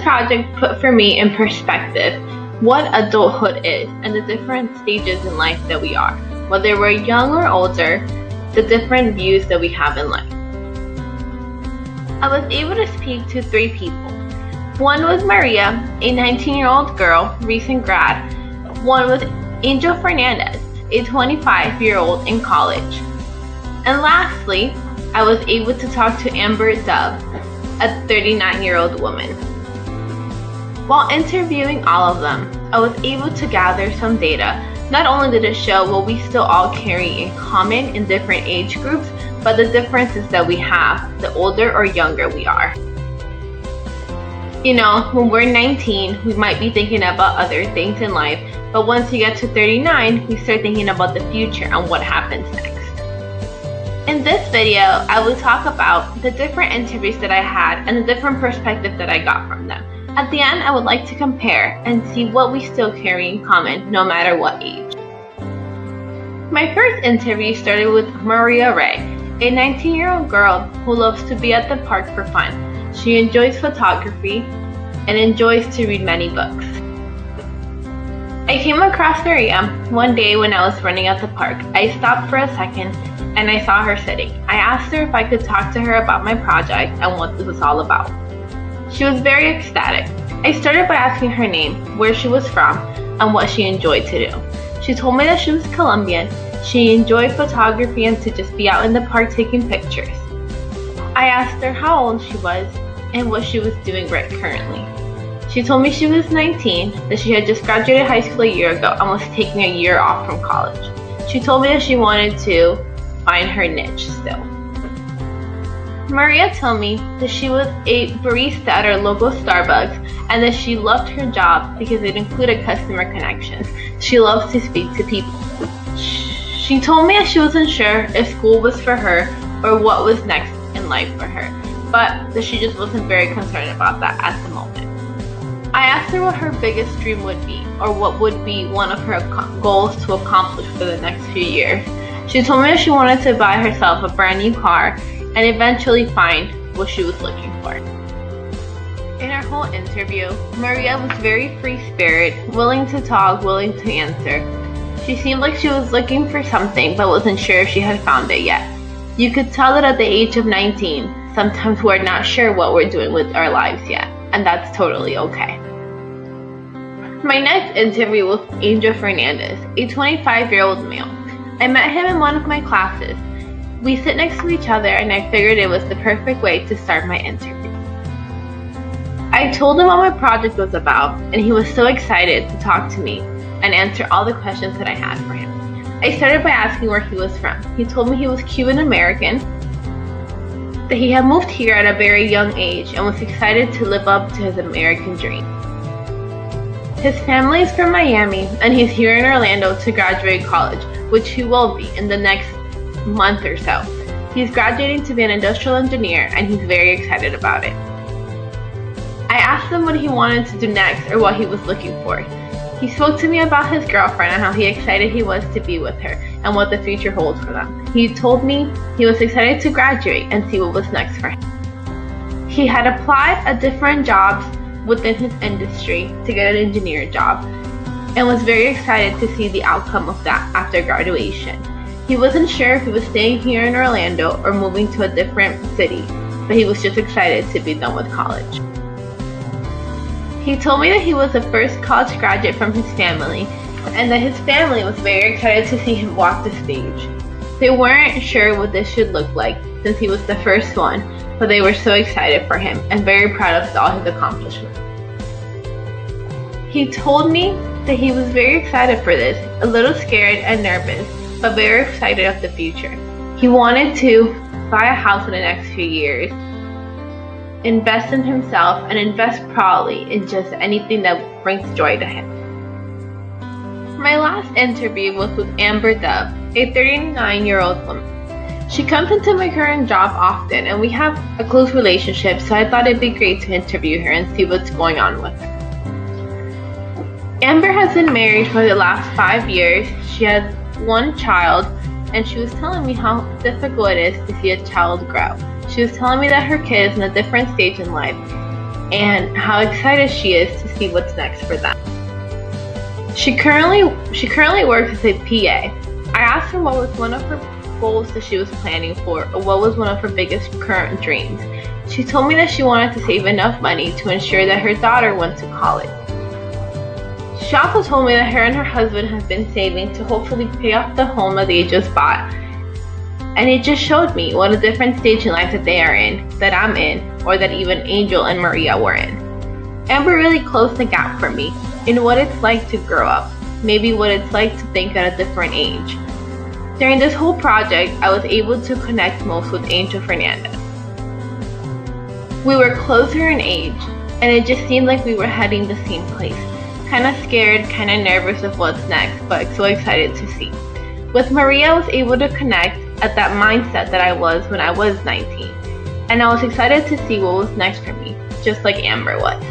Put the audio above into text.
project put for me in perspective what adulthood is and the different stages in life that we are, whether we're young or older, the different views that we have in life. I was able to speak to 3 people. One was Maria, a 19-year-old girl, recent grad. One was Angel Fernandez, a 25-year-old in college. And lastly, I was able to talk to Amber Dove, a 39-year-old woman. While interviewing all of them, I was able to gather some data. Not only did it show what we still all carry in common in different age groups, but the differences that we have, the older or younger we are. You know, when we're 19, we might be thinking about other things in life, but once you get to 39, we start thinking about the future and what happens next. In this video, I will talk about the different interviews that I had and the different perspectives that I got from them. At the end, I would like to compare and see what we still carry in common no matter what age. My first interview started with Maria Ray, a 19-year-old girl who loves to be at the park for fun. She enjoys photography and enjoys to read many books. I came across Maria one day when I was running at the park. I stopped for a second and I saw her sitting. I asked her if I could talk to her about my project and what this was all about. She was very ecstatic. I started by asking her name, where she was from, and what she enjoyed to do. She told me that she was Colombian. She enjoyed photography and to just be out in the park taking pictures. I asked her how old she was and what she was doing right currently. She told me she was 19, that she had just graduated high school a year ago and was taking a year off from college. She told me that she wanted to find her niche still. Maria told me that she was a barista at her local Starbucks and that she loved her job because it included customer connections. She loves to speak to people. She told me that she wasn't sure if school was for her or what was next in life for her, but that she just wasn't very concerned about that at the moment. I asked her what her biggest dream would be, or what would be one of her goals to accomplish for the next few years. She told me that she wanted to buy herself a brand new car and eventually find what she was looking for. In our whole interview, Maria was very free-spirited, willing to talk, willing to answer. She seemed like she was looking for something but wasn't sure if she had found it yet. You could tell that at the age of 19, sometimes we're not sure what we're doing with our lives yet, and that's totally okay. My next interview was Angel Fernandez, a 25-year-old male. I met him in one of my classes. We sit next to each other and I figured it was the perfect way to start my interview. I told him what my project was about and he was so excited to talk to me and answer all the questions that I had for him. I started by asking where he was from. He told me he was Cuban American, that he had moved here at a very young age and was excited to live up to his American dream. His family is from Miami and he's here in Orlando to graduate college, which he will be in the next month or so. He's graduating to be an industrial engineer and he's very excited about it. I asked him what he wanted to do next or what he was looking for. He spoke to me about his girlfriend and how excited he was to be with her and what the future holds for them. He told me he was excited to graduate and see what was next for him. He had applied at different jobs within his industry to get an engineer job and was very excited to see the outcome of that after graduation. He wasn't sure if he was staying here in Orlando or moving to a different city, but he was just excited to be done with college. He told me that he was the first college graduate from his family and that his family was very excited to see him walk the stage. They weren't sure what this should look like since he was the first one, but they were so excited for him and very proud of all his accomplishments. He told me that he was very excited for this, a little scared and nervous, but very excited of the future. He wanted to buy a house in the next few years, invest in himself, and invest probably in just anything that brings joy to him. My last interview was with Amber Dove, a 39-year-old woman. She comes into my current job often and we have a close relationship, so I thought it'd be great to interview her and see what's going on with her. Amber has been married for the last 5 years. She has 1 child, and she was telling me how difficult it is to see a child grow. She was telling me that her kid is in a different stage in life, and how excited she is to see what's next for them. She currently works as a PA. I asked her what was one of her goals that she was planning for, or what was one of her biggest current dreams. She told me that she wanted to save enough money to ensure that her daughter went to college. She also told me that her and her husband have been saving to hopefully pay off the home that they just bought. And it just showed me what a different stage in life that they are in, that I'm in, or that even Angel and Maria were in. Amber really closed the gap for me in what it's like to grow up, maybe what it's like to think at a different age. During this whole project, I was able to connect most with Angel Fernandez. We were closer in age, and it just seemed like we were heading the same place. Kinda scared, kinda nervous of what's next, but so excited to see. With Maria, I was able to connect at that mindset that I was when I was 19, and I was excited to see what was next for me, just like Amber was.